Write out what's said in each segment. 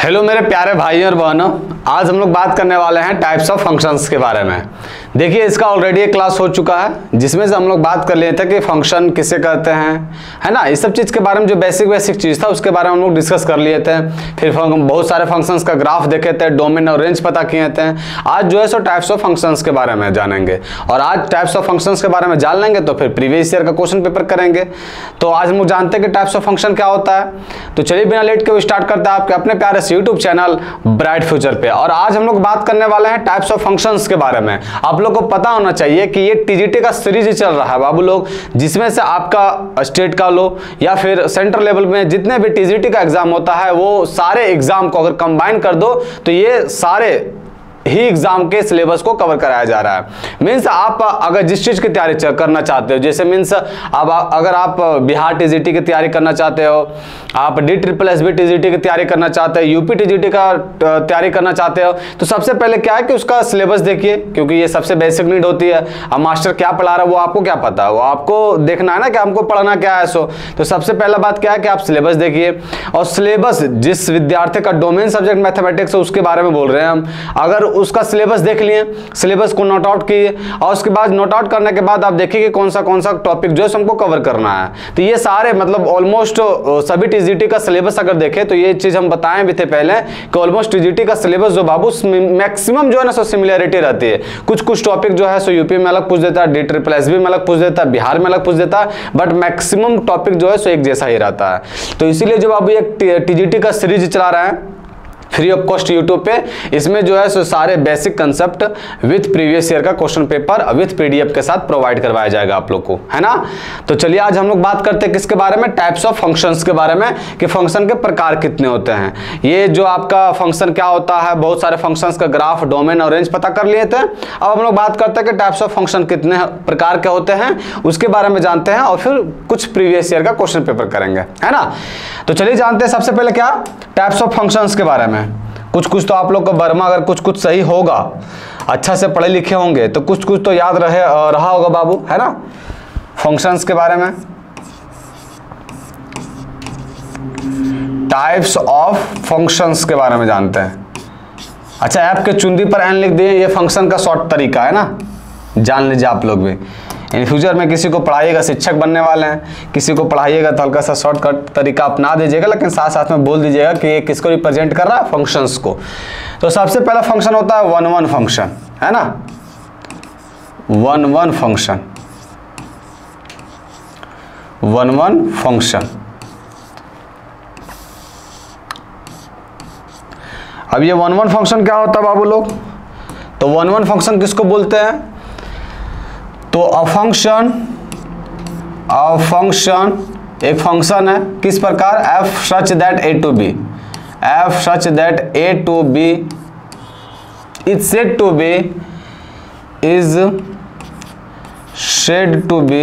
Hello मेरे प्यारे भाइयों और बहनों, आज हम लोग बात करने वाले हैं टाइप्स ऑफ फंक्शंस के बारे में। देखिए, इसका ऑलरेडी एक क्लास हो चुका है जिसमें से हम लोग बात कर लिए थे कि फंक्शन किसे कहते हैं, है ना। इस सब चीज़ के बारे में जो बेसिक चीज़ था उसके बारे में हम लोग डिस्कस कर लिए थे। फिर बहुत सारे फंक्शंस का ग्राफ देखे थे, डोमेन और रेंज पता किए थे। आज जो है सो टाइप्स ऑफ फंक्शंस के बारे में जानेंगे, और आज टाइप्स ऑफ फंक्शंस के बारे में जान लेंगे तो फिर प्रीवियस ईयर का क्वेश्चन पेपर करेंगे। तो आज हम लोग जानते हैं कि टाइप्स ऑफ फंक्शन क्या होता है। तो चलिए बिना लेट के स्टार्ट करते हैं आपके अपने प्यारे यूट्यूब चैनल ब्राइट फ्यूचर पे। और आज हम लोग बात करने वाले हैं टाइप्स ऑफ फंक्शंस के बारे में। आप लोग को पता होना चाहिए कि ये टीजीटी का सीरीज चल रहा है बाबू लोग, जिसमें से आपका स्टेट का लो या फिर सेंट्रल लेवल में जितने भी टीजीटी का एग्जाम होता है वो सारे एग्जाम को अगर कंबाइन कर दो तो ये सारे ही एग्जाम के सिलेबस को कवर कराया जा रहा है। मीन्स आप अगर जिस चीज की तैयारी करना चाहते हो, जैसे मीन्स अब अगर आप बिहार टीजीटी की तैयारी करना चाहते हो, आप DSSB टीजीटी की तैयारी करना चाहते हो, यूपी टीजीटी का तैयारी करना चाहते हो, तो सबसे पहले क्या है कि उसका सिलेबस देखिए, क्योंकि ये सबसे बेसिक नीड होती है। अब मास्टर क्या पढ़ा रहा है वो आपको क्या पता है, वो आपको देखना है ना कि हमको पढ़ना क्या है। तो सबसे पहला बात क्या है कि आप सिलेबस देखिए, और सिलेबस जिस विद्यार्थी का डोमेन सब्जेक्ट मैथमेटिक्स है उसके बारे में बोल रहे हैं हम। अगर उसका सिलेबस देख लिए, सिलेबस को नोट आउट किए, और उसके बाद नोट आउट करने के बाद आप देखिए कि कौन सा टॉपिक जो है हमको कवर करना है। तो ये सारे मतलब ऑलमोस्ट सभी टीजीटी का सिलेबस अगर देखें तो ये चीज हम बताएं भी थे पहले कि ऑलमोस्ट टीजीटी का सिलेबस जो बाबू मैक्सिमम जो है ना सो सिमिलरिटी रहती है। कुछ टॉपिक जो है सो यूपी में अलग पूछ देता है, DSSB में अलग पूछ देता है, बिहार में अलग पूछ देता है, बट मैक्सिमम टॉपिक जो है सो एक जैसा ही रहता है। तो इसीलिए जो बाबू एक टीजीटी का सीरीज चला रहा है फ्री ऑफ कॉस्ट यूट्यूब पे, इसमें जो है सो सारे basic concept with previous year का क्वेश्चन पेपर विथ PDF के साथ प्रोवाइड करवाया जाएगा आप लोग को, है ना। तो चलिए आज हम लोग बात करते हैं किसके बारे में, टाइप्स ऑफ फंक्शंस के बारे में, कि फंक्शन के प्रकार कितने होते हैं। ये जो आपका फंक्शन क्या होता है, बहुत सारे फंक्शंस का ग्राफ, डोमेन और रेंज पता कर लिए थे। अब हम लोग बात करते हैं कि टाइप्स ऑफ फंक्शन कितने प्रकार के होते हैं, उसके बारे में जानते हैं, और फिर कुछ प्रीवियस ईयर का क्वेश्चन पेपर करेंगे, है ना। तो चलिए जानते हैं सबसे पहले क्या, टाइप्स ऑफ फंक्शंस के बारे में। कुछ तो आप लोग को बर्मा अगर कुछ सही होगा, अच्छा से पढ़े लिखे होंगे तो कुछ तो याद रहा होगा बाबू, है ना। फंक्शंस के बारे में, टाइप्स ऑफ फंक्शंस के बारे में जानते हैं। अच्छा, ऐप के चुंदी पर एन लिख दिए, ये फंक्शन का शॉर्ट तरीका है ना, जान लीजिए आप लोग भी। इन फ्यूचर में किसी को पढ़ाइएगा, शिक्षक बनने वाले हैं, किसी को पढ़ाइएगा तो हल्का सा शॉर्टकट तरीका अपना दीजिएगा, लेकिन साथ साथ में बोल दीजिएगा कि ये किसको रिप्रेजेंट कर रहा है, फंक्शंस को। तो सबसे पहला फंक्शन होता है 1-1 फंक्शन, है ना। 1-1 फंक्शन, 1-1 फंक्शन। अब ये 1-1 फंक्शन क्या होता है बाबू लोग, तो 1-1 फंक्शन किसको बोलते हैं, तो अ फंक्शन एक फंक्शन है, किस प्रकार, f such that a to b, f such that a to b is said to be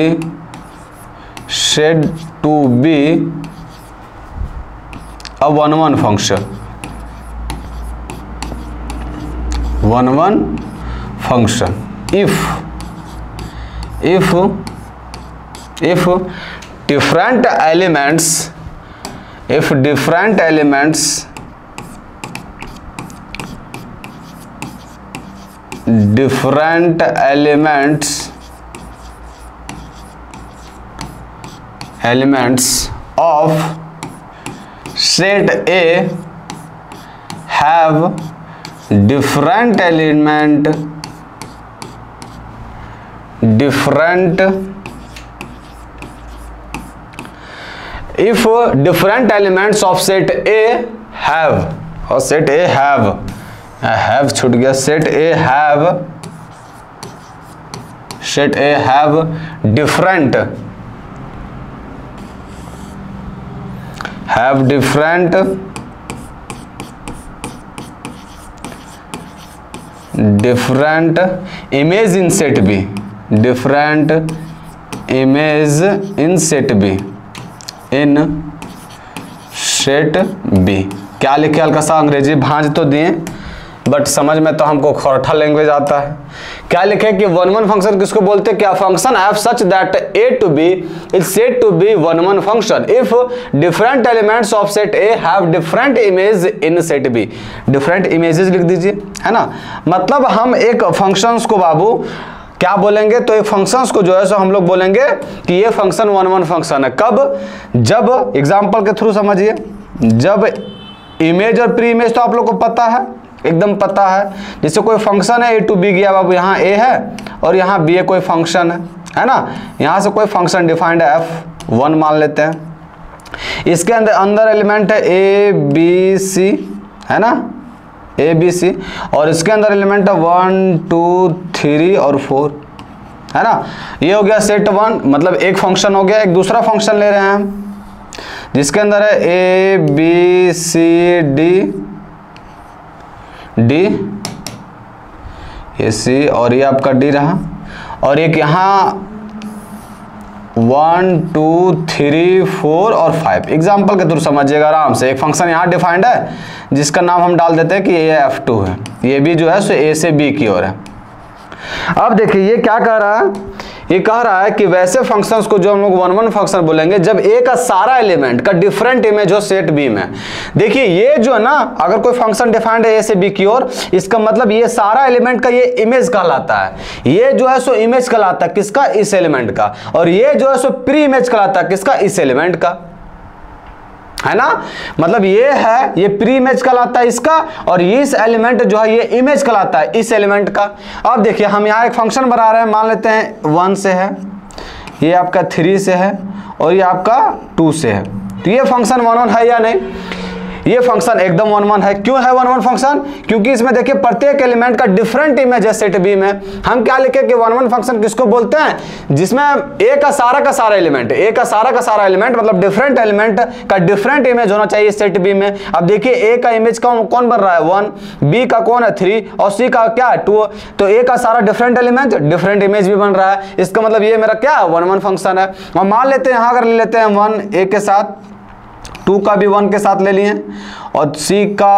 a 1-1 function, 1-1 function if different elements of set A have different if different elements of set A have, और set A have छूट गया, set A have different image in set B, different image in set B, in set B। क्या लिखे, हल्का सा अंग्रेजी भांज तो दिए, बट समझ में तो हमको खोरठा लैंग्वेज आता है क्या लिखे कि वन वन फंक्शन किसको बोलते हैं, क्या function F such that A to B is said to be one one function if different elements of set A have different image in set B. Different images लिख दीजिए, है ना। मतलब हम एक फंक्शंस को बाबू क्या बोलेंगे, तो एक फंक्शंस को जो है सो हम लोग बोलेंगे कि ये फंक्शन वन वन फंक्शन है। कब, जब एग्जांपल के थ्रू समझिए, जब इमेज और प्री इमेज तो आप लोग को पता है, एकदम पता है। जैसे कोई फंक्शन है ए टू बी गया बाबू, यहाँ ए है और यहाँ बी ए कोई फंक्शन है ना। यहाँ से कोई फंक्शन डिफाइंड है f1 मान लेते हैं। इसके अंदर एलिमेंट है ए बी सी, है ना, ए बी सी, और इसके अंदर एलिमेंट है 1 2 3 और 4, है ना। ये हो गया सेट 1, मतलब एक फंक्शन हो गया। एक दूसरा फंक्शन ले रहे हैं हम जिसके अंदर है ए बी सी डी, ये सी और ये आपका डी रहा, और एक यहाँ 1 2 3 4 और 5। एग्जाम्पल के थ्रू समझिएगा आराम से। एक फंक्शन यहाँ डिफाइंड है जिसका नाम हम डाल देते हैं कि ये f2 है, ये भी जो है सो ए से बी की ओर है। अब देखिए ये क्या कह रहा है, ये कह रहा है कि वैसे फंक्शंस को जो हम लोग वन वन फंक्शन बोलेंगे जब ए का सारा एलिमेंट का डिफरेंट इमेज हो सेट बी में। देखिए ये जो है ना, अगर कोई फंक्शन डिफाइंड है ए से बी की ओर, इसका मतलब ये सारा एलिमेंट का ये इमेज कहलाता है। ये जो है सो इमेज कहलाता है किसका, इस एलिमेंट का, और ये जो है सो प्री इमेज कहलाता है किसका, इस एलिमेंट का, है ना। मतलब ये है, ये प्री इमेज कहलाता है इसका, और इस एलिमेंट जो है ये इमेज कहलाता है इस एलिमेंट का। अब देखिए हम यहाँ एक फंक्शन बना रहे हैं, मान लेते हैं 1 से है, ये आपका 3 से है, और ये आपका 2 से है। तो ये फंक्शन 1 1 है या नहीं, ये फंक्शन एकदम 1 1 है। क्यों है 1 1 फंक्शन, क्योंकि इसमें देखिए प्रत्येक एलिमेंट का डिफरेंट इमेज है सेट बी में। हम क्या लिखे कि 1 1 फंक्शन किसको बोलते हैं, जिसमें ए का सारा एलिमेंट, ए का सारा एलिमेंट मतलब डिफरेंट एलिमेंट का डिफरेंट इमेज होना चाहिए सेट बी में। अब देखिए ए का इमेज कौन बन रहा है 1, बी का कौन है 3, और सी का क्या है 2। तो ए का सारा डिफरेंट एलिमेंट डिफरेंट इमेज भी बन रहा है, इसका मतलब ये मेरा क्या है 1 1 फंक्शन है। और मान लेते हैं यहाँ अगर ले लेते हैं 1 ए के साथ, 2 का भी 1 के साथ ले लिए, और C का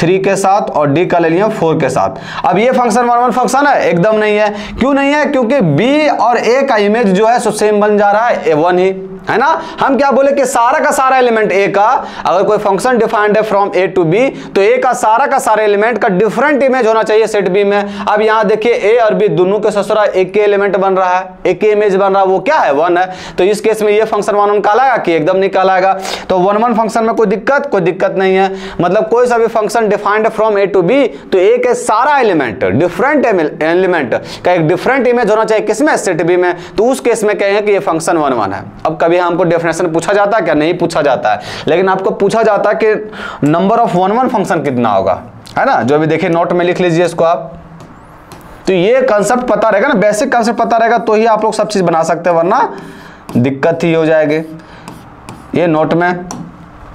3 के साथ, और D का ले लिया 4 के साथ। अब ये फंक्शन 1 1 फंक्शन है, एकदम नहीं है। क्यों नहीं है, क्योंकि B और A का इमेज जो है सो सेम बन जा रहा है, A1 ही, है ना। हम क्या बोले कि सारा का सारा एलिमेंट A का, अगर कोई फंक्शन डिफाइंड है फ्रॉम A टू B, तो A का सारा एलिमेंट का डिफरेंट इमेज होना चाहिए सेट B में। अब यहाँ देखिए A और B दोनों के ससुरा एक के एलिमेंट बन रहा है, एक के इमेज बन रहा है, वो क्या है 1 है। तो इस केस में ये फंक्शन 1 1 कहलाएगा कि एकदम नहीं कहलाएगा। तो 1 1 फंक्शन में कोई दिक्कत नहीं है। मतलब कोई सा भी function defined from A to B, तो A के सारा एलिमेंट डिफरेंट एलिमेंट का एक डिफरेंट इमेज होना चाहिए किसमें, सेट B में। तो उस केस में कहेंगे कि ये फंक्शन 1 1 है। अब कभी हमको डेफिनेशन पूछा जाता है क्या, नहीं पूछा जाता है, लेकिन आपको पूछा जाता है कि नंबर ऑफ 1 1 फंक्शन कितना होगा, है ना। जो भी देखिए नोट में लिख लीजिए इसको आप। तो ये कंसेप्ट पता रहेगा ना, बेसिक कंसेप्ट पता रहेगा तो ही आप लोग सब चीज बना सकते हैं, वरना दिक्कत ही हो जाएगी। ये नोट में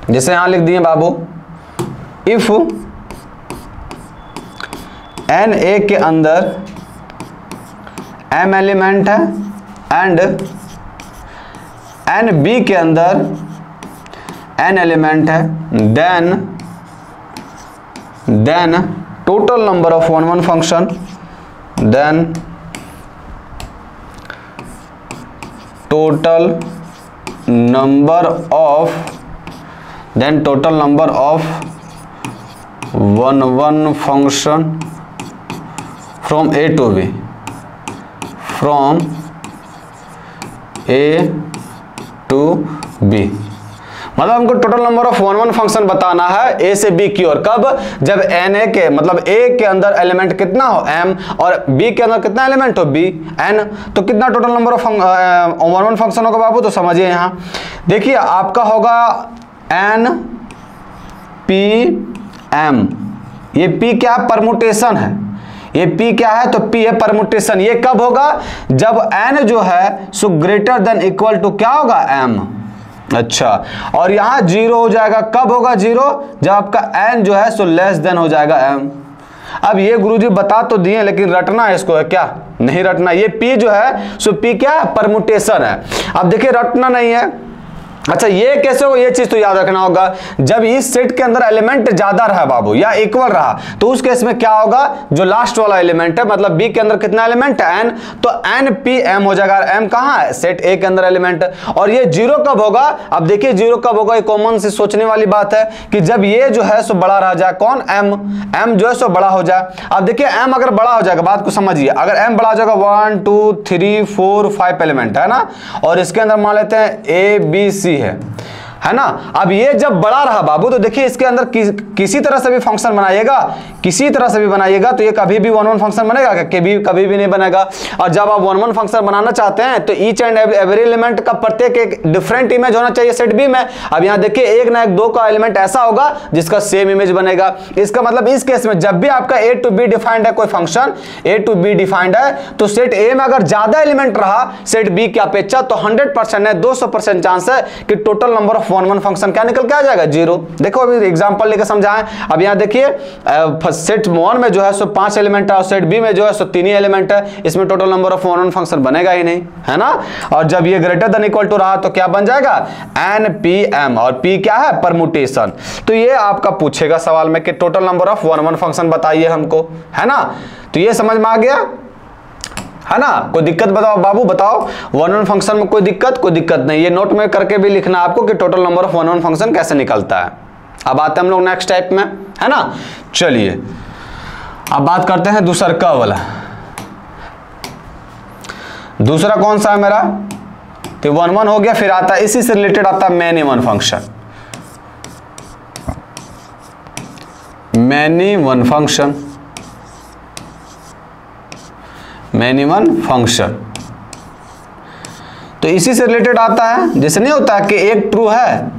जैसे यहां लिख दिए बाबू, इफ एन ए के अंदर m एलिमेंट है एंड एन बी के अंदर n एलिमेंट है, then total number of 1 1 function, then total number of 1 1 function from A to B, from A to B। मतलब हमको टोटल नंबर ऑफ 1 1 फंक्शन बताना है A से B की ओर। कब, जब NA के मतलब A के अंदर एलिमेंट कितना हो M, और B के अंदर कितना एलिमेंट हो B N। तो कितना टोटल नंबर ऑफ 1 1 फंक्शन होगा बाबू, तो समझिए यहाँ देखिए आपका होगा N P M। ये P क्या परमुटेशन है, ये P क्या है, तो P है परमुटेशन। ये कब होगा, जब N जो है सो ग्रेटर देन इक्वल टू क्या होगा M। अच्छा, और यहां 0 हो जाएगा। कब होगा 0, जब आपका N जो है सो लेस देन हो जाएगा M। अब ये गुरुजी बता तो दिए, लेकिन रटना है इसको है क्या, नहीं रटना। ये P जो है सो P क्या परमुटेशन है। अब देखिए रटना नहीं है, अच्छा ये कैसे हो, ये चीज तो याद रखना होगा, जब इस सेट के अंदर एलिमेंट ज्यादा रहा बाबू या इक्वल रहा तो उस केस में क्या होगा, जो लास्ट वाला एलिमेंट है मतलब बी के अंदर कितना एलिमेंट है n, तो n p m हो जाएगा। m कहां है, सेट a के अंदर एलिमेंट। और ये जीरो कब होगा, अब देखिए जीरो कब होगा, ये कॉमन से सोचने वाली बात है कि जब ये जो है सो बड़ा रह जाए, कौन m जो है सो बड़ा हो जाए। अब देखिए m अगर बड़ा हो जाएगा, बात को समझिए, अगर m बड़ा हो जाएगा 1 2 3 4 5 एलिमेंट है ना, और इसके अंदर मान लेते हैं a b c है ना। अब ये जब बड़ा रहा बाबू तो देखिए इसके अंदर किसी तरह से भी फंक्शन बनाइएगा, किसी तरह से भी बनाइएगा तो ये कभी भी 1 1 फंक्शन बनेगा क्या, कभी भी नहीं बनेगा। और जब आप 1 1 फंक्शन बनाना चाहते हैं तो ईच एंड एवरी एलिमेंट का प्रत्येक एक डिफरेंट इमेज होना चाहिए सेट बी में। अब यहाँ देखिए एक ना एक दो का एलिमेंट ऐसा होगा जिसका सेम इमेज बनेगा। इसका मतलब इस केस में जब भी आपका ए टू बी डिफाइंड है, कोई function A to B defined है, तो सेट ए में अगर ज्यादा एलिमेंट रहा सेट बी की अपेक्षा तो 100% है, 200% चांस है कि टोटल नंबर ऑफ 1 1 फंक्शन क्या निकल के आ जाएगा, जीरो। देखो अभी एग्जांपल लेकर समझाएं। अब यहां देखिए सेट 1 में जो है सो 5 एलिमेंट है और सेट बी में जो है सो 3 ही एलिमेंट है, इसमें टोटल नंबर ऑफ 1 1 फंक्शन बनेगा ही नहीं, है ना। और जब ये ग्रेटर देन इक्वल टू रहा तो क्या बन जाएगा, npm, और p क्या है, परमुटेशन। तो ये आपका पूछेगा सवाल में कि टोटल नंबर ऑफ 1 1 फंक्शन बताइए हमको, है ना। तो ये समझ में आ गया, है ना। कोई दिक्कत बताओ बाबू, बताओ 1 1 फंक्शन में कोई दिक्कत नहीं। ये नोट में करके भी लिखना आपको कि टोटल नंबर ऑफ 1 1 फंक्शन कैसे निकलता है। अब आते हैं हम लोग नेक्स्ट टाइप में, है ना। चलिए अब बात करते हैं दूसरा कर्व वाला। दूसरा कौन सा है मेरा, तो 1 1 हो गया, फिर आता है इसी से रिलेटेड आता है many one function. Many one function तो इसी से रिलेटेड आता है। जैसे नहीं होता कि एक ट्रू है,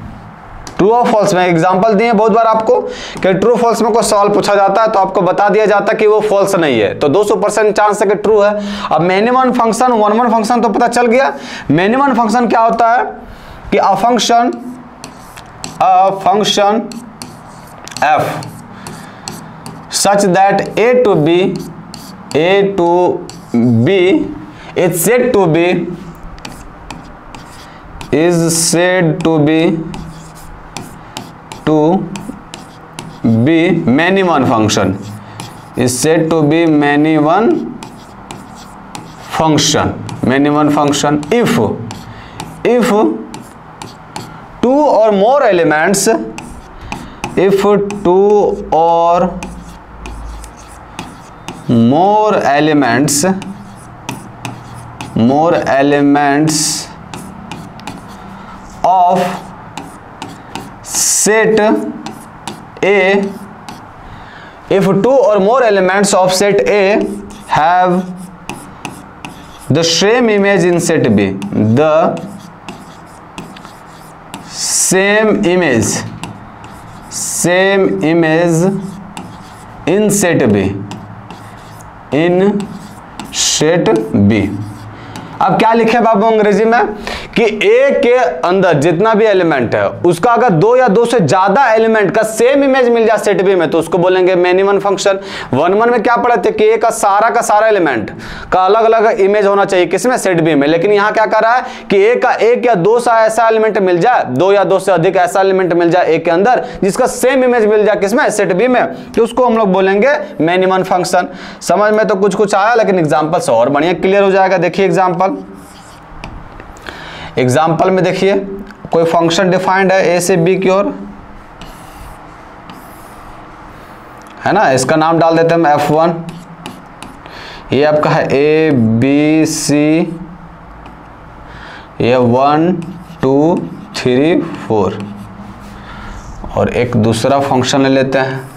ट्रू और फॉल्स में एग्जांपल दिए बहुत बार आपको कि ट्रू फॉल्स में कोई सवाल पूछा जाता है तो आपको बता दिया जाता है कि वो फॉल्स नहीं है, तो 200% चांस है कि ट्रू है। अब मैनी वन फंक्शन 1 1 फंक्शन तो पता चल गया। मैनी वन फंक्शन क्या होता है कि अ function f such that a to b is said to be many one function, is said to be many one function if two or more elements of set A, if two or more elements of set A have the same image in set B, the same image in set B। अब क्या लिखे बाबू अंग्रेजी में कि ए के अंदर जितना भी एलिमेंट है उसका अगर 2 या 2 से ज्यादा एलिमेंट का सेम इमेज मिल जाए सेट बी में तो उसको बोलेंगे मैनी वन फंक्शन। 1 1 में क्या पढ़े थे कि ए का सारा एलिमेंट का अलग अलग इमेज होना चाहिए किसमें, सेट बी में। लेकिन यहां क्या कर रहा है कि ए का 1 या 2 सा ऐसा एलिमेंट मिल जाए, 2 या 2 से अधिक ऐसा एलिमेंट मिल जाए ए के अंदर जिसका सेम इमेज मिल जाए किसमें, सेट बी में, तो उसको हम लोग बोलेंगे मैनी वन फंक्शन। समझ में तो कुछ आया, लेकिन एग्जाम्पल से और बढ़िया क्लियर हो जाएगा। देखिए एग्जाम्पल में देखिए कोई फंक्शन डिफाइंड है ए से बी की ओर, है ना। इसका नाम डाल देते हैं हम f1। ये आपका है ए बी सी, ये 1 2 3 4, और एक दूसरा फंक्शन ले लेते हैं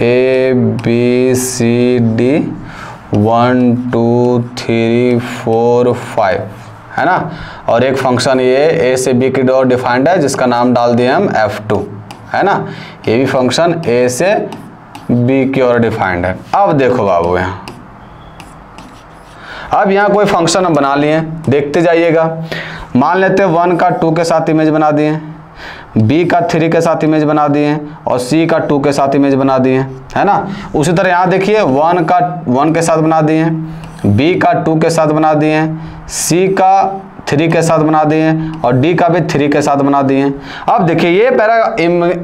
ए बी सी डी 1 2 3 4 5, है ना। और एक फंक्शन ये ए से बी की ओर डिफाइंड है जिसका नाम डाल दिए हम f2, है ना। ये भी फंक्शन ए से बी की ओर डिफाइंड है। अब देखो बाबू अब यहाँ कोई फंक्शन हम बना लिए, देखते जाइएगा। मान लेते हैं 1 का 2 के साथ इमेज बना दिए, B का 3 के साथ इमेज बना दिए और C का 2 के साथ इमेज बना दिए, है ना। उसी तरह यहाँ देखिए 1 का 1 के साथ बना दिए, B का 2 के साथ बना दिए, C का 3 के साथ बना दिए और D का भी 3 के साथ बना दिए। अब देखिए ये मेरा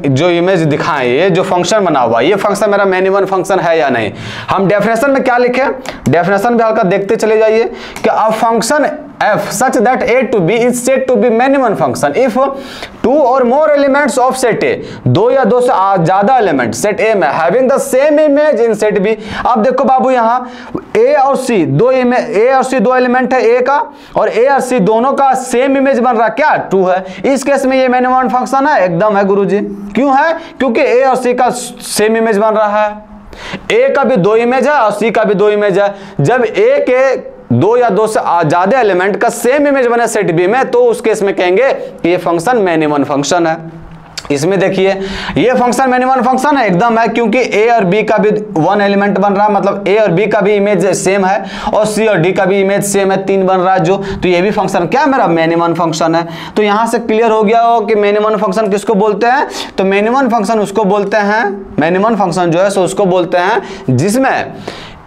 जो इमेज दिखाएं, ये जो फंक्शन बना हुआ, ये फंक्शन मेरा मैन इवन फंक्शन है या नहीं। हम डेफिनेशन में क्या लिखे, डेफिनेशन भी हल्का देखते चले जाइए कि अ function f such that a to b is said to be many-one function if two or more elements of set a, दो या दो से ज्यादा एलिमेंट सेट a में having the same image in set b। अब देखो बाबू यहाँ a और c दो एलिमेंट है a का, और a और c दोनों का सेम इमेज बन रहा है, क्या 2 है। इस केस में ये मैनी वन फंक्शन है, एकदम है गुरुजी। क्यों है? क्योंकि a और c का सेम इमेज बन रहा है, a का भी 2 इमेज है और c का भी 2 इमेज है। जब a के 2 या 2 से ज्यादा एलिमेंट का सेम इमेज बने सेट बी में, तो उस केस में कहेंगे कि ये फंक्शन मैन इवन फंक्शन है। इसमें देखिए ये फंक्शन मैन इवन फंक्शन है, एकदम है, क्योंकि ए और बी का भी 1 एलिमेंट बन रहा है, मतलब ए और बी का भी इमेज सेम है और सी और डी का भी इमेज सेम है, 3 बन रहा है जो, तो ये भी फंक्शन क्या मेरा मैन इवन फंक्शन है। तो यहां से क्लियर हो गया हो कि मैन इवन फंक्शन किसको बोलते हैं, तो मैन इवन फंक्शन उसको बोलते हैं, मैन इवन फंक्शन जो है सो उसको बोलते हैं जिसमें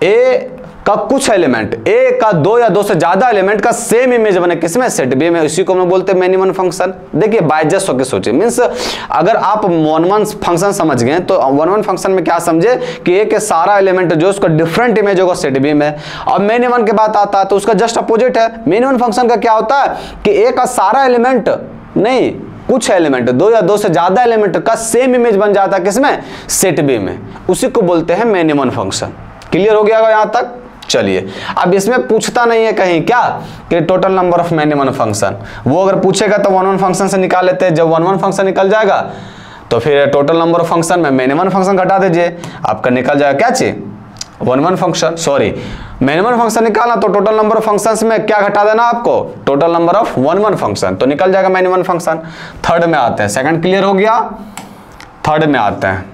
ए का कुछ एलिमेंट, ए का 2 या 2 से ज्यादा एलिमेंट का सेम इमेज बने, किसमें सेट बी में, इसी को हम बोलते हैं मैन इवन फंक्शन। देखिए बाइजस्ट होकर सोचिए, मींस अगर आप वन वन फंक्शन समझ गए तो वन वन फंक्शन में क्या समझे कि ए के सारा एलिमेंट जो उसका डिफरेंट इमेज होगा सेट बी में। अब मैन इवन की बात आता है तो उसका जस्ट अपोजिट है। मैन इवन फंक्शन का क्या होता है कि ए का सारा एलिमेंट नहीं, कुछ एलिमेंट 2 या 2 से ज्यादा एलिमेंट का सेम इमेज बन जाता है, किसमें, सेट बी में, उसी को बोलते हैं मैन इवन फंक्शन। क्लियर हो गया यहां तक? चलिए अब इसमें पूछता नहीं है कहीं क्या कि total number of man even function, वो अगर पूछेगा तो वन वन फंक्शन से निकाल लेते हैं। जब वन वन फंक्शन निकल जाएगा तो फिर टोटल नंबर ऑफ फंक्शन में मैन इवन फंक्शन घटा दीजिए, आपका निकल जाएगा क्या चीज, one one function. Sorry, man even function निकालना तो टोटल नंबर ऑफ फंक्शंस में क्या घटा देना आपको, total number of one one function, तो निकल जाएगा मैन इवन फंक्शन। थर्ड में आते हैं, सेकंड क्लियर हो गया, थर्ड में आते हैं।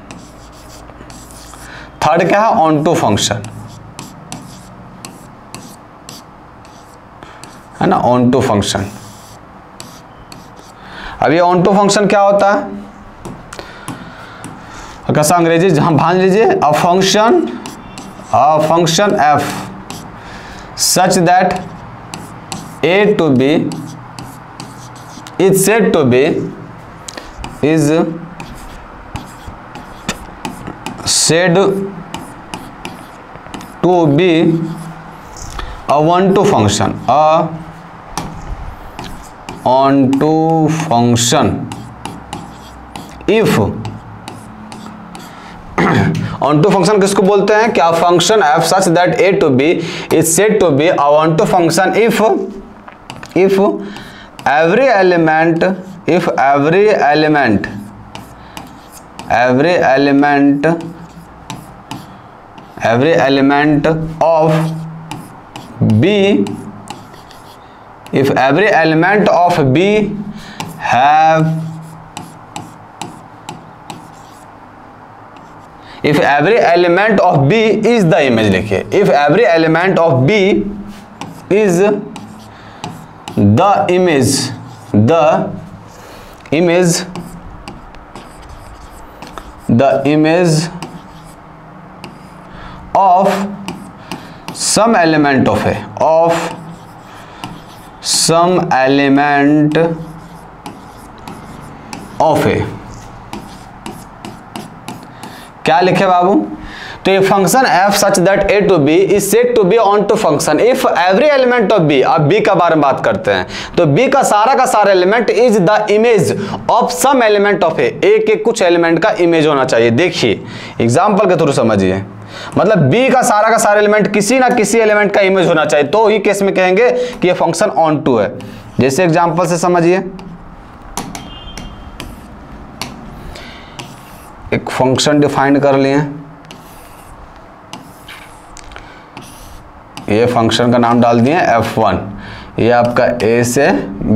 थर्ड क्या है, ऑन टू फंक्शन, है ना, ऑन टू फंक्शन। अब ये ऑन टू फंक्शन क्या होता है, कैसा अंग्रेजी जहां भांज लीजिए, a function F such that A to B is said to B is said to be a one-to function, a on-to function if on-to function किसको बोलते हैं, क्या function f such that a to b is said to be a on-to function if every element of B, if every element of B have, if every element of B is the image, लिखिए, if every element of B is the image of some element of A, क्या लिखे बाबू, तो ये function f such that a to b is said to be on to function if every element of b, अब b का बारे में बात करते हैं, तो b का सारा element is the image of some element of a के कुछ एलिमेंट का इमेज होना चाहिए। देखिए एग्जाम्पल के थ्रू समझिए, मतलब b का सारा एलिमेंट किसी ना किसी एलिमेंट का इमेज होना चाहिए, तो ही केस में कहेंगे कि ये फंक्शन ऑन टू है। जैसे एग्जांपल से समझिए, एक फंक्शन डिफाइन कर लिए, ये फंक्शन का नाम डाल दिए f1, ये आपका a से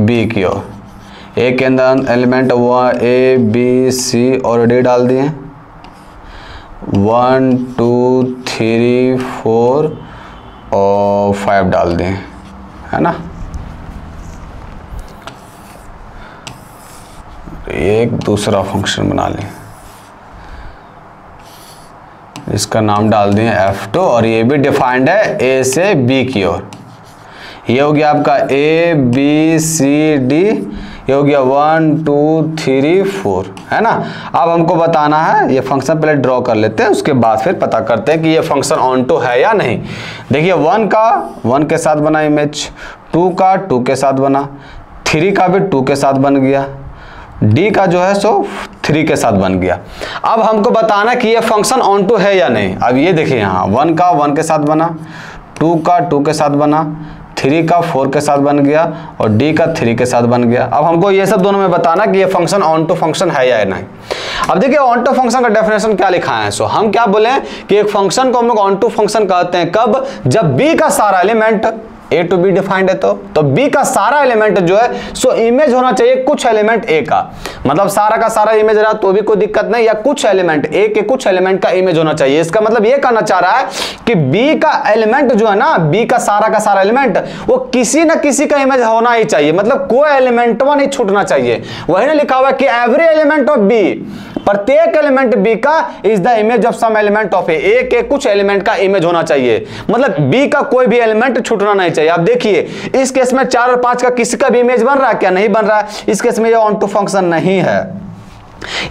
b की ओर, a के अंदर एलिमेंट हुआ a b c और d डाल दिए, 1 2 3 4 और 5 डाल दिए, है ना। एक दूसरा फंक्शन बना लें, इसका नाम डाल दिए F2 और ये भी डिफाइंड है A से B की ओर। ये हो गया आपका A B C D, ये हो गया 1 2 3 4, है ना। अब हमको बताना है, ये फंक्शन पहले ड्रॉ कर लेते हैं, उसके बाद फिर पता करते हैं कि ये फंक्शन ऑन टू है या नहीं। देखिए 1 का 1 के साथ बना इमेज, 2 का 2 के साथ बना, 3 का भी 2 के साथ बन गया, D का जो है सो 3 के साथ बन गया। अब हमको बताना कि ये फंक्शन ऑन टू है या नहीं। अब ये देखिए यहाँ 1 का 1 के साथ बना, 2 का 2 के साथ बना, 3 का 4 के साथ बन गया और D का 3 के साथ बन गया। अब हमको ये सब दोनों में बताना कि ये फंक्शन ऑन टू फंक्शन है या नहीं। अब देखिए ऑन टू फंक्शन का डेफिनेशन क्या लिखा है। सो हम क्या बोले कि एक फंक्शन को हम लोग ऑन टू फंक्शन कहते हैं कब, जब B का सारा element A to B defined है तो B का सारा एलिमेंट जो है सो इमेज होना चाहिए कुछ एलिमेंट A का, मतलब सारा का सारा इमेज रहा तो भी कोई दिक्कत नहीं, या कुछ एलिमेंट A के कुछ एलिमेंट का इमेज होना चाहिए। इसका मतलब ये कहना चाह रहा है कि B का एलिमेंट जो है ना, B का सारा एलिमेंट वो किसी ना किसी का इमेज होना ही चाहिए, मतलब कोई एलिमेंट नहीं छूटना चाहिए। वही ना लिखा हुआ है कि एवरी एलिमेंट ऑफ B, प्रत्येक एलिमेंट B का is the image of some element of A के कुछ एलिमेंट का इमेज होना चाहिए, मतलब B का कोई भी एलिमेंट छूटना नहीं चाहिए। अब देखिए इस केस में 4 और 5 का किसी का भी इमेज बन रहा है क्या, नहीं बन रहा है, इस केस में ये ऑन टू फंक्शन नहीं है।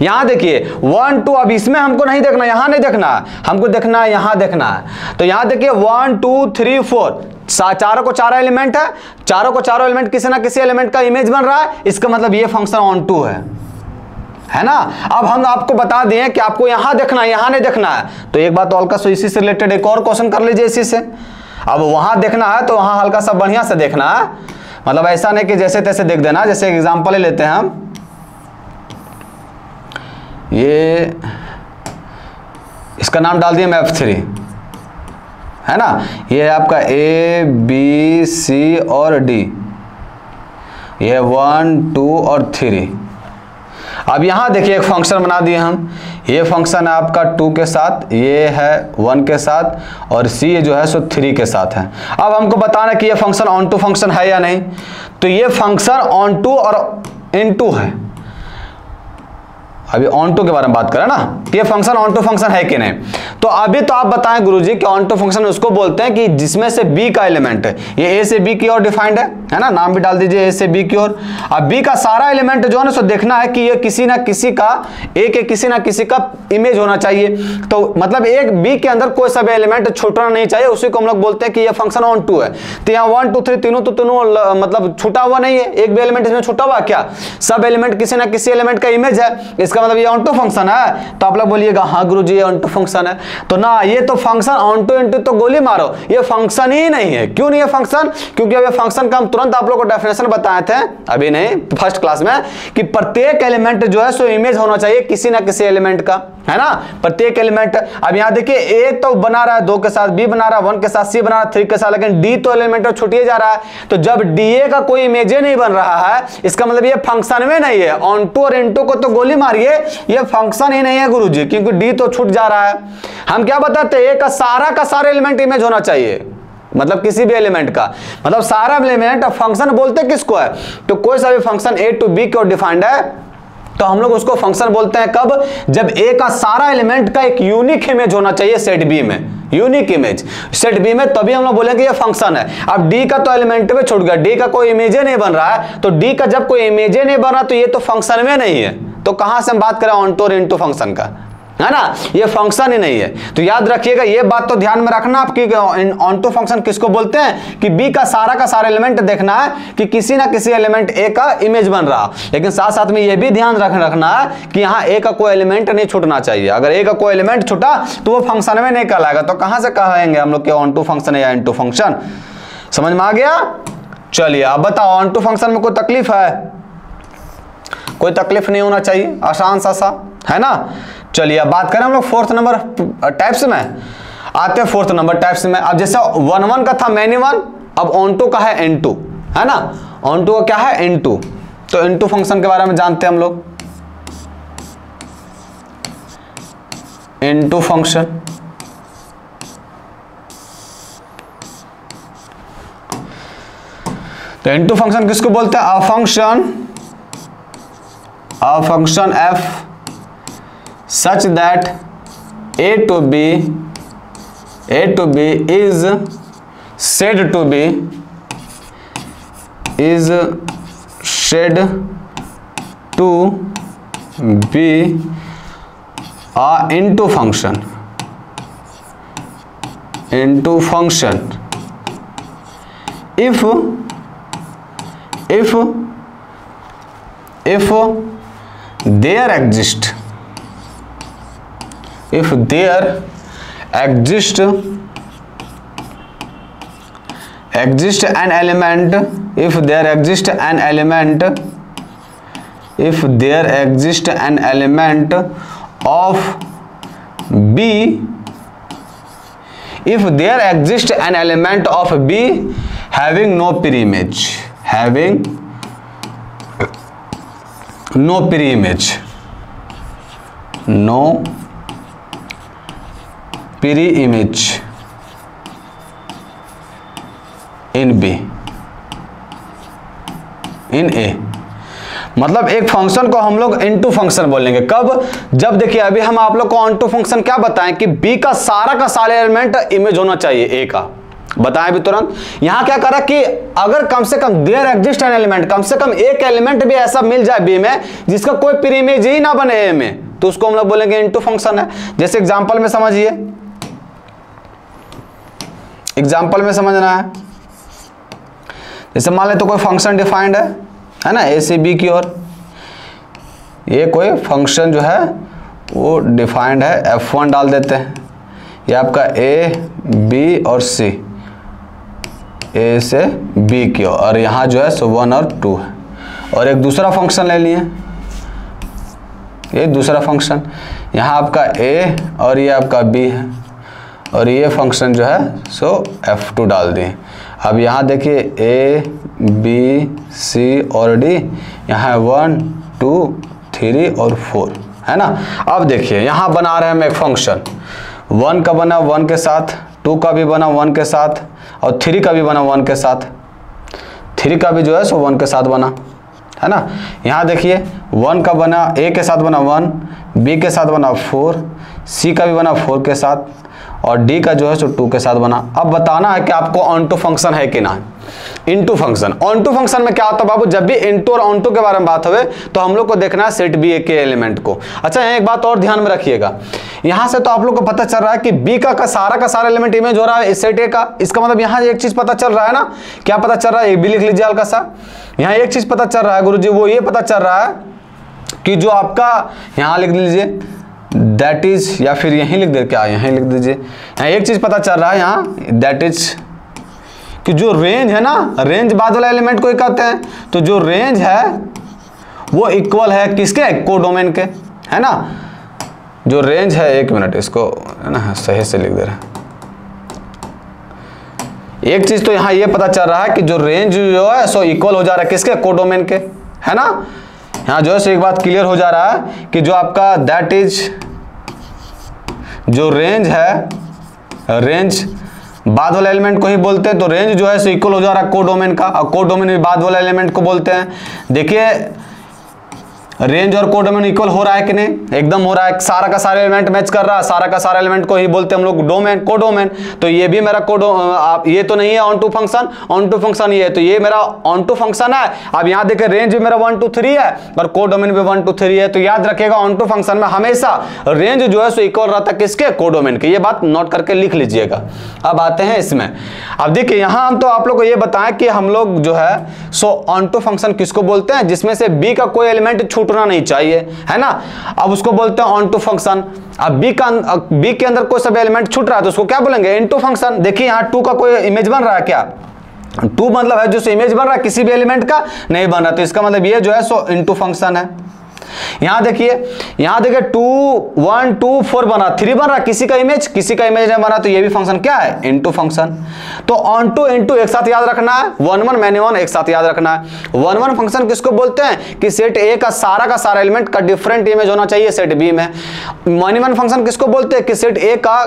यहां देखिए 1 2, अब इसमें हमको नहीं देखना, यहां नहीं देखना, हमको देखना है यहां देखना है। तो यहां देखिए 1 2 3 4, चारों को चारों एलिमेंट है, चारों को चारों एलिमेंट किसी ना किसी एलिमेंट का इमेज बन रहा है, इसका मतलब ये फंक्शन ऑन टू है ना। अब हम आपको बता दिए कि आपको यहां देखना है, यहां नहीं देखना है। तो एक बात और का, इसी से रिलेटेड एक और क्वेश्चन कर लीजिए इसी से। अब वहां देखना है तो वहां हल्का सा बढ़िया से देखना है, मतलब ऐसा नहीं कि जैसे तैसे देख देना। जैसे एग्जांपल लेते हैं हम, ये इसका नाम डाल दिए मैं F3, है ना। ये है आपका A B C और D, ये 1 2 और 3। अब यहां देखिए एक फंक्शन बना दिए हम, ये फंक्शन है आपका 2 के साथ, ये है 1 के साथ और C ये जो है सो 3 के साथ है। अब हमको बताना कि ये फंक्शन ऑन टू फंक्शन है या नहीं। तो ये फंक्शन ऑन टू और इन टू है। अभी ऑन टू के बारे में बात करें ना, कि ये फंक्शन ऑन टू फंक्शन है कि नहीं। तो अभी तो आप बताएं गुरुजी कि ऑन टू फंक्शन उसको बोलते हैं कि जिसमें से B का एलिमेंट है, ये A से B की ओर डिफाइंड है ना, नाम भी डाल दीजिए A से B की ओर। अब B का सारा एलिमेंट जो है ना सो देखना है कि ये किसी ना किसी का, A के किसी ना किसी का इमेज होना चाहिए। तो मतलब एक B के अंदर कोई सा भी एलिमेंट छूटना नहीं चाहिए, उसी को हम लोग बोलते हैं कि ये फंक्शन ऑन टू है। तो यहाँ 1 2 3 तीनों तो तीनों मतलब छूटा हुआ नहीं है, एक भी एलिमेंट इसमें छूटा हुआ क्या, सब एलिमेंट किसी ना किसी एलिमेंट का इमेज है, इसका मतलब ये ऑन टू फंक्शन है। तो आप लोग बोलिएगा हाँ गुरुजी ये ऑन टू फंक्शन है। तो ना ये तो फंक्शन ऑन टू इनटू तो गोली मारो, ये फंक्शन ही नहीं है। क्यों नहीं है फंक्शन, क्योंकि अब ये फंक्शन का हम तुरंत आप लोग को डेफिनेशन बताए थे, अभी नहीं फर्स्ट क्लास में, कि प्रत्येक एलिमेंट जो है सो इमेज होना चाहिए किसी ना किसी एलिमेंट का, है ना, प्रत्येक एलिमेंट। अब यहां देखिए A तो बना रहा है 2 के साथ, B बना रहा है 1 के साथ, C बना रहा है 3 के साथ, लेकिन D तो एलिमेंट छूटिए जा रहा है। तो जब DA का कोई इमेज नहीं बन रहा है, इसका मतलब ये फंक्शन में नहीं है। ऑन टू और इनटू को तो गोली मारिए, ये फंक्शन ही नहीं है गुरुजी, क्योंकि D तो छूट जा रहा है। हम क्या बताते हैं, A का सारा एलिमेंट इमेज होना चाहिए, मतलब किसी भी एलिमेंट का, मतलब सारा एलिमेंट। फंक्शन बोलते किसको है, तो कोई सा भी फंक्शन A टू B की ओर डिफाइंड है तो हम लोग उसको फंक्शन बोलते हैं कब, जब A का सारा एलिमेंट का एक यूनिक इमेज होना चाहिए सेट B में, यूनिक इमेज सेट B में, तभी हम लोग बोलेंगे ये फंक्शन है। अब D का तो एलिमेंट में छूट गया, D का कोई इमेज नहीं बन रहा है, तो D का जब कोई इमेज नहीं बन रहा तो ये तो फंक्शन में नहीं है। तो कहां से हम बात करें ऑन टू और इनटू फंक्शन का, है ना, ये फंक्शन ही नहीं है। तो याद रखिएगा ये बात तो ध्यान में रखना आपकी, ऑन टू फंक्शन किसको बोलते हैं कि B का सारा एलिमेंट देखना है कि किसी ना किसी एलिमेंट A का इमेज बन रहा, लेकिन साथ साथ में ये भी ध्यान रखना है कि यहाँ A का कोई एलिमेंट नहीं छूटना चाहिए। अगर A का कोई एलिमेंट छूटा तो वो फंक्शन में नहीं कहलाएगा। तो कहां से कहेंगे हम लोग कि ऑन टू फंक्शन है या इनटू फंक्शन, समझ में आ गया। चलिए अब बताओ ऑन टू फंक्शन में कोई तकलीफ है, कोई तकलीफ नहीं होना चाहिए, आसान सा है ना। चलिए अब बात करें हम लोग 4th नंबर टाइप्स में, आते हैं 4th नंबर टाइप्स में। अब जैसे 1 1 का था मैनी 1, अब ऑन टू का है N2, है ना, ऑन टू का क्या है N2। तो N2 फंक्शन के बारे में जानते हैं हम लोग, N2 फंक्शन तो N2 फंक्शन किसको बोलते हैं, a function a function f such that a to b is said to be a into function if there exists an element of b having no preimage in A। मतलब एक function को हम लोग into function बोलेंगे कब, जब देखिए अभी हम आप लोग को ऑनटू फंक्शन क्या बताएं कि B का सारा एलिमेंट इमेज होना चाहिए A का, बताएं भी तुरंत। यहां क्या करा कि अगर कम से कम देयर एग्जिस्ट एन एलिमेंट, कम से कम एक एलिमेंट भी ऐसा मिल जाए B में जिसका कोई प्री इमेज ही ना बने A में, तो उसको हम लोग बोलेंगे इनटू फंक्शन है। जैसे एग्जांपल में समझिए, एग्जांपल में समझना है। जैसे मान ले तो कोई फंक्शन डिफाइंड है ना, ए से बी की ओर, ये कोई फंक्शन जो है वो डिफाइंड है, f1 डाल देते हैं, ये आपका a b और c, a से b की ओर, और यहाँ जो है सो 1 और 2 है। और एक दूसरा फंक्शन ले लिए, ये दूसरा फंक्शन, यहाँ आपका a और ये आपका b है, और ये फंक्शन जो है सो f2 डाल दिए। अब यहाँ देखिए a b c और d, यहाँ 1 2 3 और 4 है ना। अब देखिए यहाँ बना रहे हैं हम एक फंक्शन, 1 का बना 1 के साथ, 2 का भी बना 1 के साथ, और 3 का भी बना 1 के साथ, 3 का भी जो है सो 1 के साथ बना है ना। यहाँ देखिए 1 का बना a के साथ बना 1, b के साथ बना 4, c का भी बना 4 के साथ, और d का जो है सो 2 के साथ बना। अब बताना है कि आपको ऑनटू फंक्शन है कि ना। इनटू फंक्शन, ऑनटू फंक्शन में क्या होता है बाबू, जब भी इनटू और ऑनटू के बारे में बात हुए तो हम लोग को देखना है सेट बी के एलिमेंट को। अच्छा यहाँ एक बात और ध्यान में रखिएगा, यहाँ से तो आप लोग को पता चल रहा है कि बी का सारा एलिमेंट इमेज हो रहा है सेट ए का। इसका मतलब यहाँ एक चीज पता चल रहा है ना, क्या पता चल रहा है, एक भी लिख लीजिए हल्का सा। यहाँ एक चीज पता चल रहा है गुरुजी, वो ये पता चल रहा है कि जो आपका, यहाँ लिख लीजिए दैट इज, या फिर यहीं लिख दे, क्या यहीं लिख दीजिए। यहाँ एक चीज पता चल रहा है यहाँ, दैट इज कि जो रेंज है ना, रेंज बाद वाला एलिमेंट को ही कहते हैं, तो जो रेंज है वो इक्वल है किसके, कोडोमेन के, है ना। जो रेंज है, एक मिनट इसको है ना सही से लिख दे रहे हैं। एक चीज तो यहाँ ये पता चल रहा है कि जो रेंज जो है सो इक्वल हो जा रहा है किसके, कोडोमेन के, है ना। यहाँ जो है सो एक बात क्लियर हो जा रहा है कि जो आपका दैट इज, जो रेंज है, रेंज बाद वाले एलिमेंट को ही बोलते हैं, तो रेंज जो है सो इक्वल हो जा रहा है कोडोमेन का, और कोडोमेन भी बाद वाले एलिमेंट को बोलते हैं। देखिए रेंज और कोडोमेन इक्वल हो रहा है कि नहीं, एकदम हो रहा है, सारा का सारा एलिमेंट मैच कर रहा है, सारा का सारा एलिमेंट को ही बोलते हैं हम लोग डोमेन, कोडोमेन। तो ये भी मेरा ये तो नहीं है ऑनटू फंक्शन, ऑनटू फंक्शन ये है, तो ये मेरा ऑनटू फंक्शन है। अब यहाँ देखिए रेंज भी मेरा 1 2 3 है और कोडोमेन भी 1 2 3 है, तो याद रखिएगा ऑनटू फंक्शन में हमेशा रेंज जो है सो इक्वल रहता है किसके, कोडोमेन के। ये बात नोट करके लिख लीजिएगा। अब आते हैं इसमें, अब देखिए यहाँ हम तो आप लोग को ये बताएं कि हम लोग जो है सो ऑनटू फंक्शन किसको बोलते हैं, जिसमें से बी का कोई एलिमेंट छूटना नहीं चाहिए, है ना। अब उसको बोलते हैं ऑनटू फंक्शन। अब बी के अंदर कोई सब एलिमेंट छूट रहा है तो उसको क्या बोलेंगे, इनटू फंक्शन। देखिए यहाँ 2 का कोई इमेज बन रहा है क्या, 2 मतलब है जो इमेज बन रहा है किसी भी एलिमेंट का नहीं बन रहा, तो इसका मतलब ये जो है सो इनटू फंक्शन है। यहाँ देखिए 2 1 2 4 बना, 3 बन रहा, किसी का इमेज नहीं बना, तो ये भी फंक्शन क्या है, इनटू फंक्शन। तो ऑन टू इनटू एक साथ याद रखना है, 1 1 मैनी 1 एक साथ याद रखना है। 1 1 फंक्शन किसको बोलते हैं कि सेट ए का सारा एलिमेंट का डिफरेंट इमेज होना चाहिए सेट बी में। मैनी 1 फंक्शन किसको बोलते हैं कि सेट ए का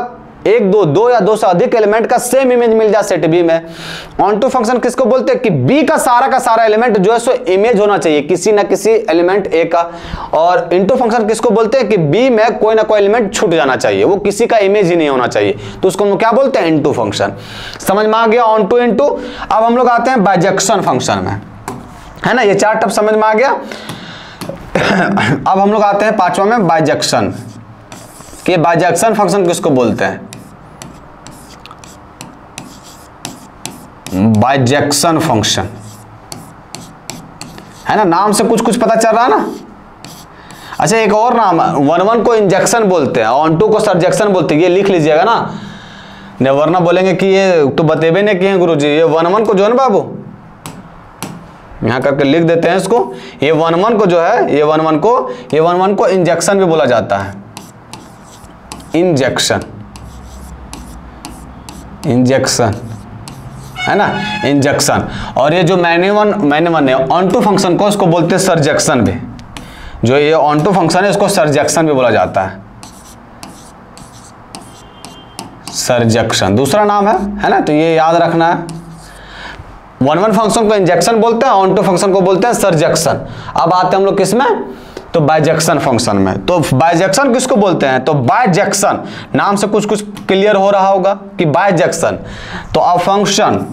एक दो या दो से अधिक एलिमेंट का सेम इमेज मिल जाए सेट बी में। ऑन टू फंक्शन किसको बोलते हैं कि बी का सारा एलिमेंट जो है सो इमेज होना चाहिए किसी ना किसी एलिमेंट ए का। और इनटू फंक्शन किसको बोलते हैं कि बी में कोई ना कोई एलिमेंट छूट जाना चाहिए, वो किसी का इमेज ही नहीं होना चाहिए, तो उसको हम क्या बोलते हैं इनटू फंक्शन। समझ में आ गया ऑन टू इनटू। अब हम लोग आते हैं बाइजेक्शन फंक्शन में, है ना, ये चार टर्म समझ में आ गया। अब हम लोग आते हैं पांचवा में बाइजेक्शन, कि बाइजेक्शन फंक्शन किसको बोलते हैं। बाइजेक्शन फंक्शन, है ना, नाम से कुछ कुछ पता चल रहा है ना। अच्छा एक और नाम, 1 को इंजेक्शन बोलते हैं, ऑन टू को सरजेक्शन बोलते हैं, ये लिख लीजिएगा ना, नहीं वरना बोलेंगे कि ये तो बतेबे नहीं किए गुरुजी। ये 1 को जो है ना बाबू, यहां करके लिख देते हैं इसको। ये 1 को जो है, ये 1 को इंजेक्शन भी बोला जाता है, इंजेक्शन, है ना, इंजेक्शन। और ये जो मैंने वन है ऑन टू फंक्शन को, उसको बोलते हैं सरजेक्शन भी। जो ये ऑन टू फंक्शन है इसको सरजेक्शन भी बोला जाता है, सरजेक्शन दूसरा नाम है ना, तो ये याद रखना है। 1 फंक्शन को इंजेक्शन बोलते हैं, ऑन टू फंक्शन को बोलते हैं सरजेक्शन। अब आते हैं हम लोग किसमें, तो बाइजेक्शन फंक्शन में। तो बाइजेक्शन किसको बोलते हैं, तो बाइजेक्शन, नाम से कुछ कुछ क्लियर हो रहा होगा कि बाइजेक्शन, तो अ function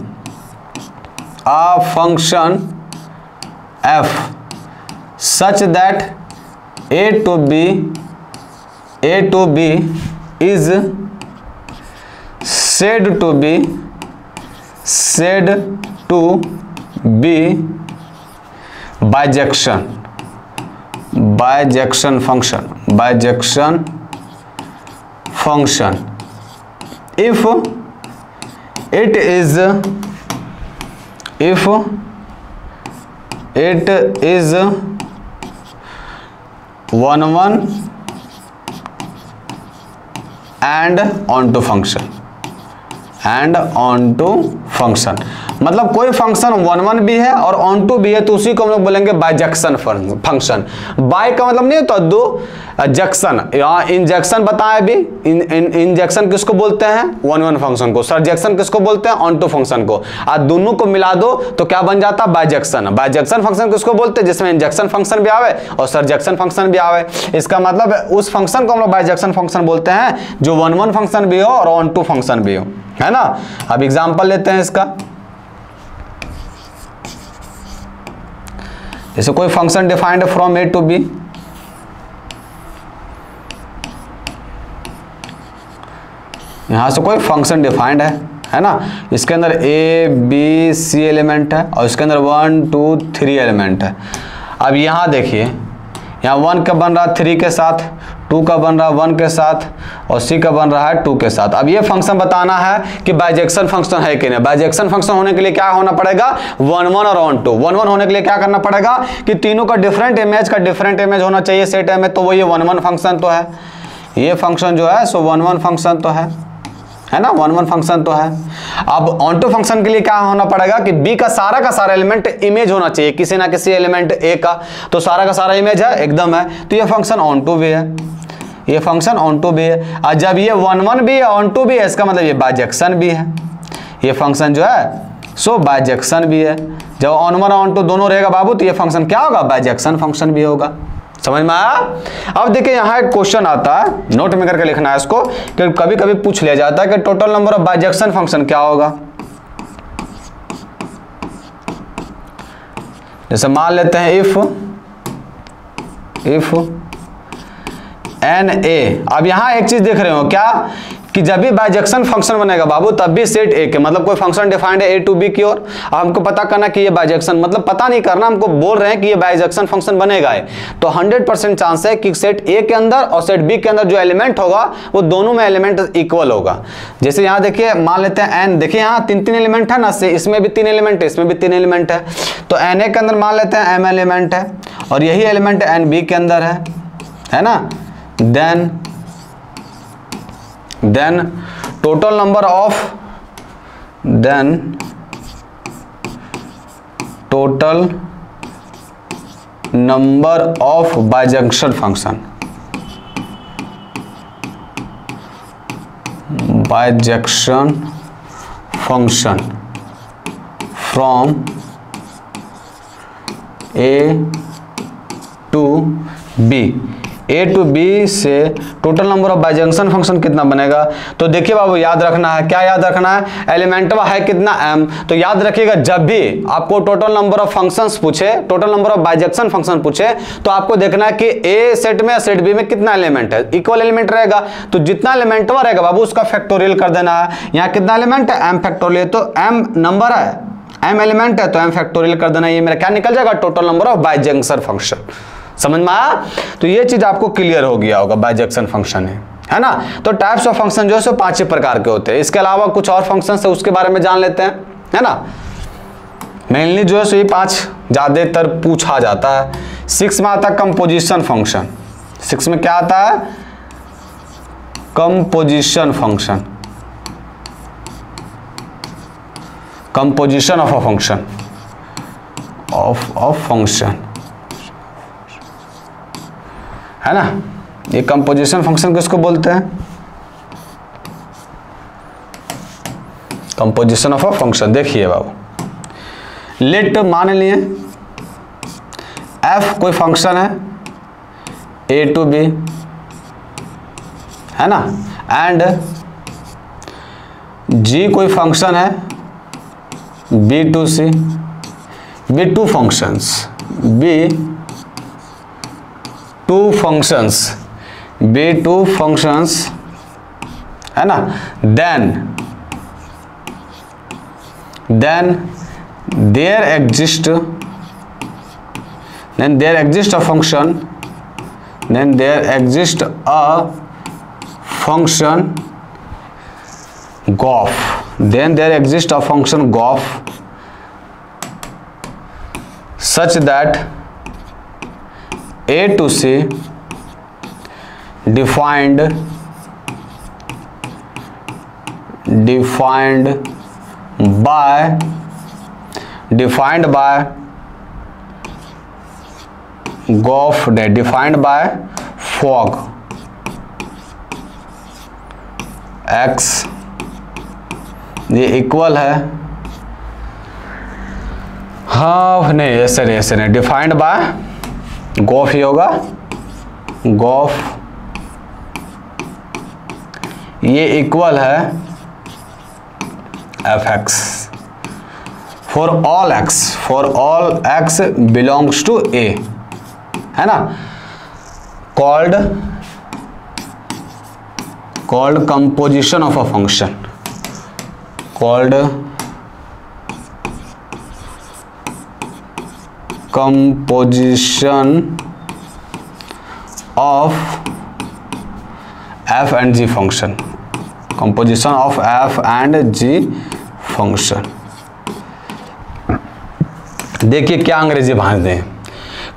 f such that a to b is said to be bijection function if it is 1 and onto function, मतलब कोई फंक्शन 1 भी है और ऑन टू भी है, तो उसी को हम लोग बोलेंगे बाइजेक्शन फंक्शन। बाय का मतलब नहीं होता दो, जंक्शन, यहाँ इंजेक्शन बताया भी, इंजेक्शन किसको बोलते हैं 1 फंक्शन को, सरजेक्शन किसको बोलते हैं ऑन टू फंक्शन को। आज दोनों को मिला दो तो क्या बन जाता है बाइजेक्शन। बाइजेक्शन फंक्शन किसको बोलते हैं, जिसमें इंजेक्शन फंक्शन भी आवे और सरजेक्शन फंक्शन भी आवे। इसका मतलब उस फंक्शन को हम लोग बाइजेक्शन फंक्शन बोलते हैं जो 1 फंक्शन भी हो और ऑन टू फंक्शन भी हो, है ना। अब एग्जांपल लेते हैं इसका, जैसे कोई function defined from A to B, यहां से कोई फंक्शन डिफाइंड है ना, इसके अंदर ए बी सी एलिमेंट है और इसके अंदर 1 2 3 एलिमेंट है। अब यहां देखिए, यहाँ 1 का बन रहा है 3 के साथ, 2 का बन रहा है 1 के साथ और C का बन रहा है 2 के साथ। अब ये फंक्शन बताना है कि बाइजेक्शन फंक्शन है कि नहीं। बाइजेक्शन फंक्शन होने के लिए क्या होना पड़ेगा, 1 और ऑन टू। 1 होने के लिए क्या करना पड़ेगा कि तीनों का डिफरेंट इमेज होना चाहिए सेट में, तो वो ये 1 फंक्शन तो है, ये फंक्शन जो है सो 1 फंक्शन तो है ना, 1 फंक्शन तो है। अब ऑन टू फंक्शन के लिए क्या होना पड़ेगा कि बी का सारा एलिमेंट इमेज होना चाहिए किसी ना किसी एलिमेंट ए का, तो सारा का सारा इमेज है एकदम है, तो ये फंक्शन ऑन टू भी है, ये फंक्शन ऑन टू भी है। और जब ये 1 भी है ऑन टू भी है, इसका मतलब ये बाइजेक्शन भी है, ये फंक्शन जो है सो बाइजेक्शन भी है। जब ऑन 1 ऑन टू दोनों रहेगा बाबू, तो ये फंक्शन क्या होगा, बाइजेक्शन फंक्शन भी होगा। समझ में आया। अब देखिए यहाँ एक क्वेश्चन आता है, नोट में करके लिखना है इसको, कि कभी कभी पूछ लिया जाता है कि total number of bijection function क्या होगा। जैसे मान लेते हैं इफ एन ए। अब यहां एक चीज देख रहे हो क्या, कि जब भी बाइजेक्शन फंक्शन बनेगा बाबू, तब भी सेट ए के, मतलब कोई फंक्शन डिफाइंड है ए टू बी की ओर, हमको पता करना कि ये बाइजेक्शन, मतलब पता नहीं करना, हमको बोल रहे हैं कि ये बाइजेक्शन फंक्शन बनेगा है, तो 100% चांस है कि सेट ए के अंदर और सेट बी के अंदर जो एलिमेंट होगा वो दोनों में एलिमेंट इक्वल होगा। जैसे यहाँ देखिए, मान लेते हैं एन, देखिए यहाँ 3 एलिमेंट है ना, से इसमें भी 3 एलिमेंट है, इसमें भी 3 एलिमेंट है, तो एन ए के अंदर मान लेते हैं एम एलिमेंट है और यही एलिमेंट एन बी के अंदर है ना। then total number of bijection function bijection function from A to B, A to B से total number of bijection function कितना बनेगा। तो देखिए बाबू याद रखना है, क्या याद रखना है, एलिमेंट है कितना m, तो याद रखिएगा जब भी आपको टोटल नंबर ऑफ फंक्शंस पूछे, total number of bijection function पूछे, तो आपको देखना है कि ए सेट में या सेट बी में कितना एलिमेंट है, इक्वल एलिमेंट रहेगा, तो जितना एलिमेंट रहेगा बाबू उसका फैक्टोरियल कर देना है। यहाँ कितना एलिमेंट है, m फैक्टोरियल, तो m नंबर है, m एलिमेंट है तो m फैक्टोरियल कर देना, ये मेरा क्या निकल जाएगा, total number of bijection function. समझ में आया, तो ये चीज आपको क्लियर हो गया होगा, बाइजेक्शन फंक्शन है ना। तो टाइप्स ऑफ फंक्शन जो है सो 5 प्रकार के होते हैं, इसके अलावा कुछ और फंक्शन है उसके बारे में जान लेते हैं, है ना। मेनली जो है सो ये 5 ज्यादातर पूछा जाता है। 6 में आता है कंपोजिशन फंक्शन, 6 में क्या आता है, composition function, composition of a function, of function, है ना। ये कंपोजिशन फंक्शन किसको बोलते हैं, कंपोजिशन ऑफ अ फंक्शन। देखिए बाबू, लेट मान लिए f कोई फंक्शन है a टू b, है ना, एंड g कोई फंक्शन है b to c, b to functions, b2 functions, है ना। then there exist a function, gof, such that a to c defined by gof, defined by fog x, ये equal है, हाँ नहीं ऐसे नहीं, डिफाइंड बाय गोफ ही होगा, गोफ ये इक्वल है f x for all x belongs to A, है ना। Called composition of a function, called composition of f and g function, composition of f and g function. देखिए क्या अंग्रेजी भाषा दें,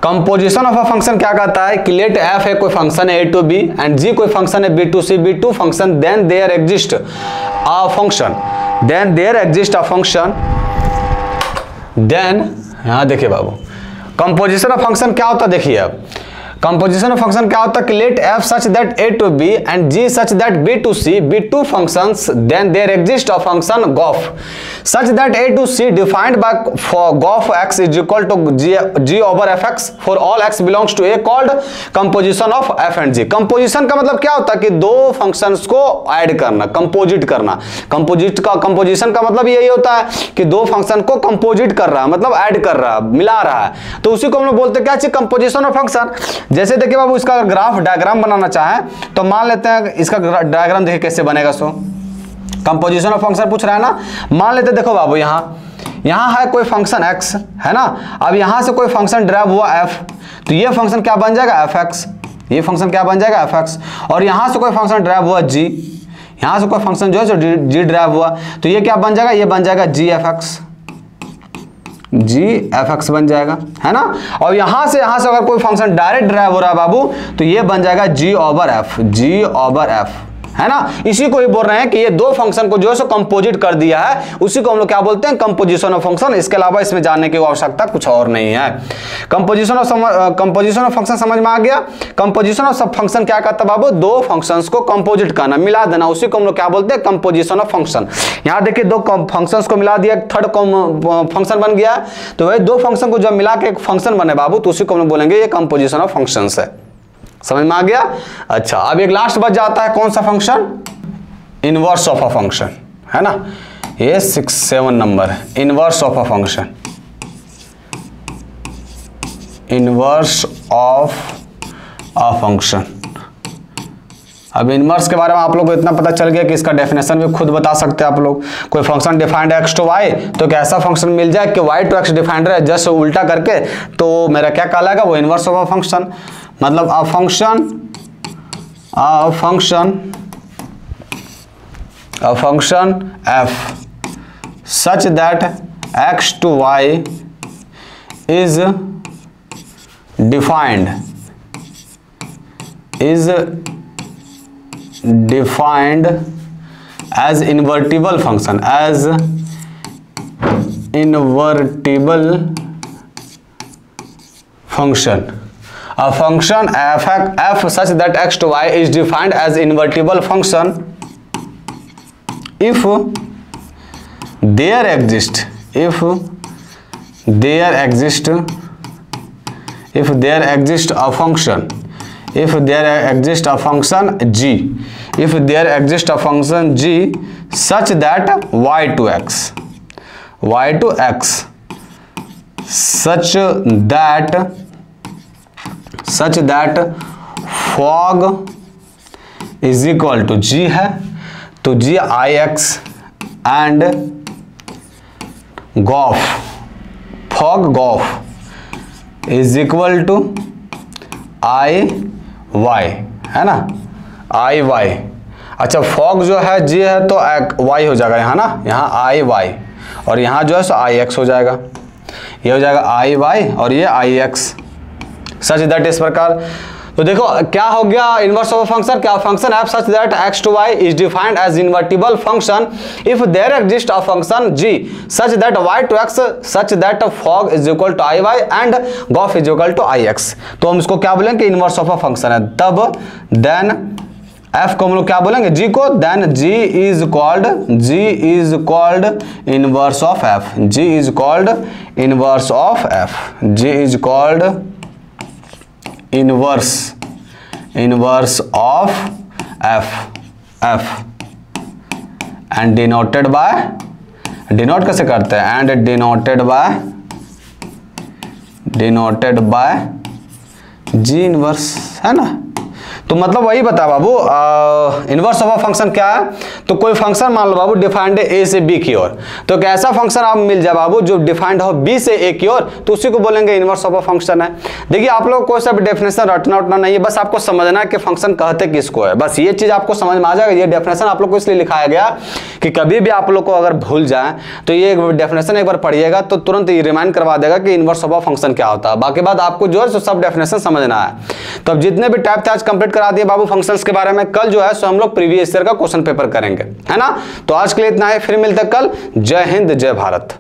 कंपोजिशन ऑफ अ फंक्शन क्या कहता है कि लेट एफ है कोई फंक्शन है A to B and G कोई फंक्शन है B to C, B to function then there exist a function, then there exist a function, then यहां देखिए बाबू कंपोजिशन ऑफ फंक्शन क्या होता है, देखिए अब कंपोजिशन ऑफ फंक्शन क्या होता है कि let f such that A to B and g such that B to C, B to functions then there exist a function gof such that A to C defined by gof x is equal to g over f x for all x belongs to A, called composition of f and g. Composition का मतलब क्या होता है कि दो functions को add करना, composite करना। कंपोजिशन का मतलब यही होता है कि दो फंक्शन को कंपोजिट कर रहा है, मतलब ऐड कर रहा है, मिला रहा है, तो उसी को हम लोग बोलते हैं क्या चीज, कंपोजिशन ऑफ फंक्शन। जैसे देखिए बाबू इसका ग्राफ डायग्राम बनाना चाहे तो मान लेते हैं इसका डायग्राम देखिए कैसे बनेगा। सो कंपोजिशन ऑफ फंक्शन पूछ रहा है ना, मान लेते देखो बाबू यहां है कोई फंक्शन x, है ना। अब यहां से कोई फंक्शन ड्राइव हुआ f, तो ये फंक्शन क्या बन जाएगा fx, ये फंक्शन क्या बन जाएगा fx। और यहां से कोई फंक्शन ड्राइव हुआ g, यहां से कोई फंक्शन जो है जो g ड्राइव हुआ, तो ये क्या बन जाएगा, ये बन जाएगा gfx बन जाएगा, है ना। और यहां से अगर कोई फंक्शन डायरेक्ट ड्राइव हो रहा है बाबू, तो ये बन जाएगा g ओवर f, है ना। इसी को ही बोल रहे हैं कि ये दो फंक्शन को जो है सो कंपोजिट कर दिया है, उसी को हम लोग क्या बोलते हैं, कंपोजिशन ऑफ फंक्शन। इसके अलावा इसमें जानने की आवश्यकता कुछ और नहीं है। कंपोजिशन ऑफ फंक्शन समझ में आ गया। कंपोजिशन ऑफ फंक्शन क्या करता है बाबू, दो फंक्शंस को कंपोजिट करना, मिला देना, उसी को हम लोग क्या बोलते हैं, कंपोजिशन ऑफ फंक्शन। यहां देखिए दो फंक्शंस को मिला दिया, थर्ड फंक्शन बन गया, तो वही दो फंक्शन को जब मिला के एक फंक्शन बने बाबू, तो उसी को हम लोग बोलेंगे ये कंपोजिशन ऑफ फंक्शंस है। समझ में आ गया। अच्छा, अब एक लास्ट बच जाता है, कौन सा function, inverse of a function, है ना। ये 6-7 नंबर है, inverse of a function, inverse of a function. अब इनवर्स के बारे में आप लोगों को इतना पता चल गया कि इसका डेफिनेशन भी खुद बता सकते हैं आप लोग। कोई फंक्शन डिफाइंड है x टू y, तो एक ऐसा फंक्शन मिल जाए कि y टू x डिफाइंड है, जस्ट उल्टा करके, तो मेरा क्या कहलाएगा, वो इनवर्स ऑफ अ फंक्शन। मतलब a function f such that x to y is defined as invertible function, as invertible function. A function f such that x to y is defined as invertible function if there exists a function g, if there exists a function g such that y to x such that fog is equal to g है, तो g ix and fog is equal to i y, है ना, i y। अच्छा, fog जो है g है तो y हो जाएगा यहाँ ना, यहाँ i y, और यहाँ जो है सो i x हो जाएगा, ये हो जाएगा i y और ये i x, सच दैट इस प्रकार। तो देखो क्या हो गया, इनवर्स ऑफ फंक्शन, क्या फंक्शन है such that x to y is defined as invertible function if there exist a function g such that y to x such that fog is equal to i y and gof is equal to i x। तो हम इसको क्या बोलेंगे, inverse of a function है। तब then f को हम लोग क्या बोलेंगे, g को, then g is called inverse of f, g is called inverse of f, g is called inverse of f and denoted by, denote कैसे करते हैं, and denoted by g inverse, है ना। तो मतलब वही बता बाबू, इनवर्स ऑफ अ फंक्शन क्या है, तो कोई फंक्शन मान लो बाबू डिफाइंड है ए से बी की ओर, तो एक ऐसा फंक्शन आप मिल जाए बाबू जो डिफाइंड हो बी से ए की ओर, तो उसी को बोलेंगे इनवर्स ऑफ अ फंक्शन है। देखिए आप लोग को सब डेफिनेशन रटना उठना नहीं है, बस आपको समझना है कि फंक्शन कहते किसको है, बस ये चीज आपको समझ में आ जाएगा। ये डेफिनेशन आप लोग को इसलिए लिखाया गया कि कभी भी आप लोग को अगर भूल जाए तो ये डेफिनेशन एक बार पढ़िएगा तो तुरंत ये रिमाइंड करवा देगा कि इनवर्स ऑफ अ फंक्शन क्या होता है। बाकी बात आपको जो है सब डेफिनेशन समझना है। तो अब जितने भी टाइप थे आज कंप्लीट करा दिए बाबू फंक्शंस के बारे में। कल जो है सो हम लोग प्रीवियस ईयर का क्वेश्चन पेपर करेंगे, है ना। तो आज के लिए इतना है, फिर मिलते हैं कल। जय हिंद, जय भारत।